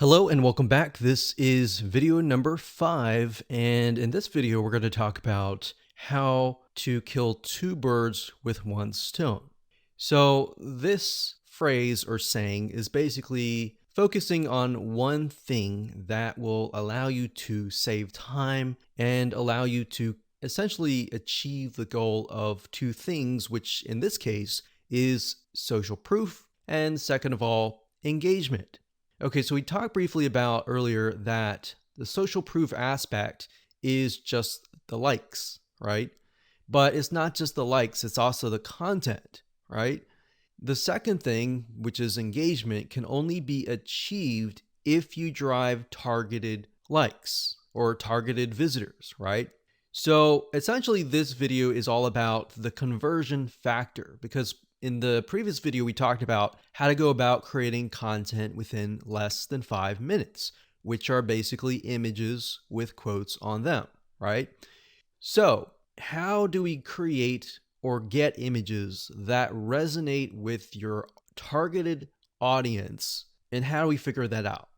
Hello and welcome back. This is video number 5, and in this video we're going to talk about how to kill two birds with one stone. So this phrase or saying is basically focusing on one thing that will allow you to save time and allow you to essentially achieve the goal of two things, which in this case is social proof and, second of all, engagement. Okay, so we talked briefly about earlier that the social proof aspect is just the likes, right? But it's not just the likes, it's also the content, right? The second thing, which is engagement, can only be achieved if you drive targeted likes or targeted visitors, right? So essentially this video is all about the conversion factor, because in the previous video, we talked about how to go about creating content within less than 5 minutes, which are basically images with quotes on them, right? So how do we create or get images that resonate with your targeted audience, and how do we figure that out?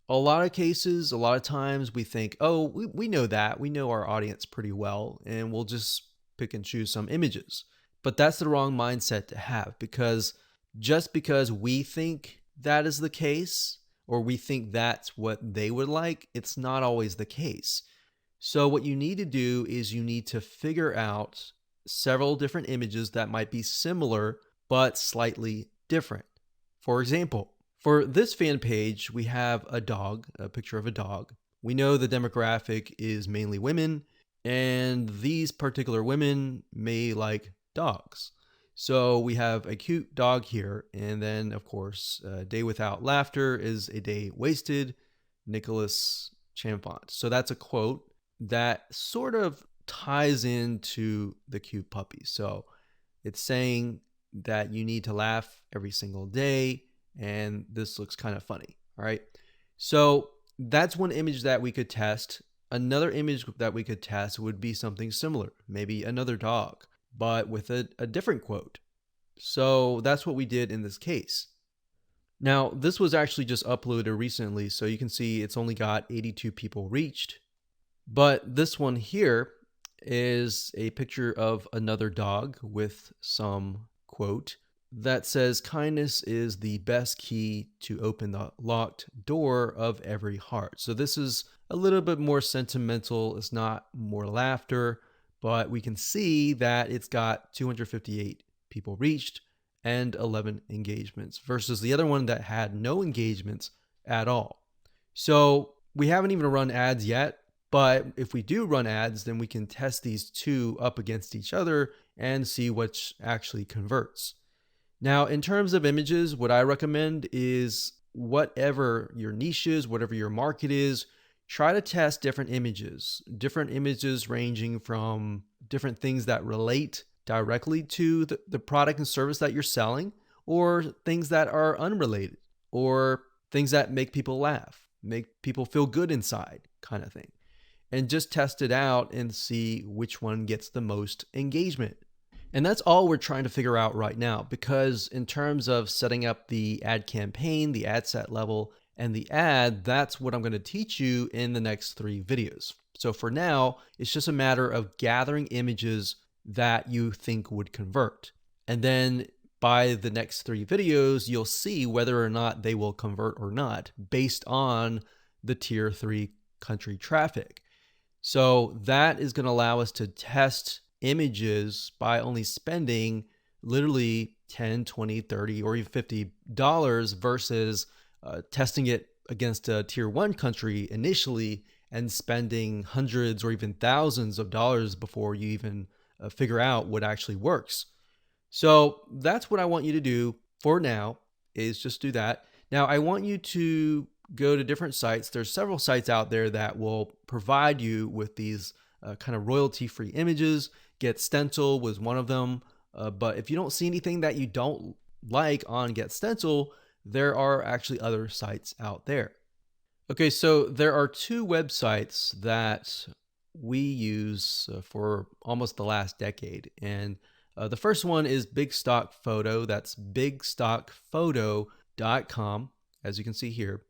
A lot of cases, a lot of times we think, oh, we know that. We know our audience pretty well, and we'll just pick and choose some images. But that's the wrong mindset to have, because just because we think that is the case, or we think that's what they would like, it's not always the case. So what you need to do is you need to figure out several different images that might be similar but slightly different. For example, for this fan page, we have a dog, a picture of a dog. We know the demographic is mainly women, and these particular women may like dogs. So we have a cute dog here, and then of course, a day without laughter is a day wasted, Nicholas Chamfont. So that's a quote that sort of ties into the cute puppy. So it's saying that you need to laugh every single day, and this looks kind of funny. All right. So that's one image that we could test. Another image that we could test would be something similar, maybe another dog, but with a different quote. So that's what we did in this case. Now, this was actually just uploaded recently, so you can see it's only got 82 people reached. But this one here is a picture of another dog with some quote that says, "Kindness is the best key to open the locked door of every heart." So this is a little bit more sentimental. It's not more laughter, but we can see that it's got 258 people reached and 11 engagements versus the other one that had no engagements at all. So we haven't even run ads yet, but if we do run ads, then we can test these two up against each other and see which actually converts. Now, in terms of images, what I recommend is whatever your niche is, whatever your market is, try to test different images ranging from different things that relate directly to the product and service that you're selling, or things that are unrelated, or things that make people laugh, make people feel good inside, kind of thing. And just test it out and see which one gets the most engagement. And that's all we're trying to figure out right now, because in terms of setting up the ad campaign, the ad set level, and the ad, that's what I'm going to teach you in the next 3 videos. So for now, it's just a matter of gathering images that you think would convert. And then by the next 3 videos, you'll see whether or not they will convert or not based on the tier 3 country traffic. So that is going to allow us to test images by only spending literally $10, $20, $30, or even $50 versus testing it against a tier 1 country initially and spending hundreds or even thousands of dollars before you even figure out what actually works. So that's what I want you to do for now, is just do that. Now, I want you to go to different sites. There's several sites out there that will provide you with these kind of royalty-free images. Get Stencil was one of them. But if you don't see anything that you don't like on Get Stencil, there are actually other sites out there. Okay, so there are 2 websites that we use for almost the last decade. And the first one is Big Stock Photo. That's bigstockphoto.com, as you can see here.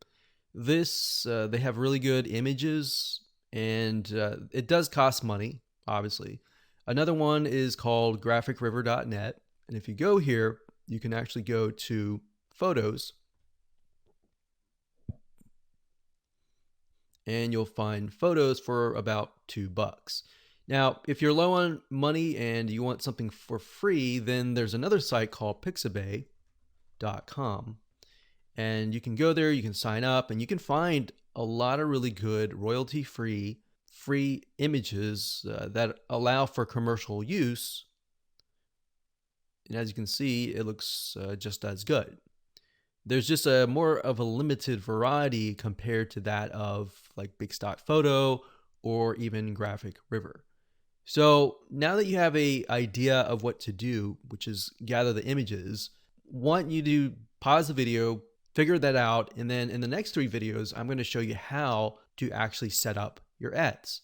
They have really good images, and it does cost money, obviously. Another one is called graphicriver.net. And if you go here, you can actually go to photos, and you'll find photos for about $2. Now, if you're low on money and you want something for free, then there's another site called pixabay.com. And you can go there, you can sign up, and you can find a lot of really good royalty-free free images that allow for commercial use. And as you can see, it looks just as good. There's just a more of a limited variety compared to that of like Big Stock Photo or even Graphic River. So now that you have a idea of what to do, which is gather the images, want you to pause the video, figure that out, and then in the next 3 videos, I'm going to show you how to actually set up your ads.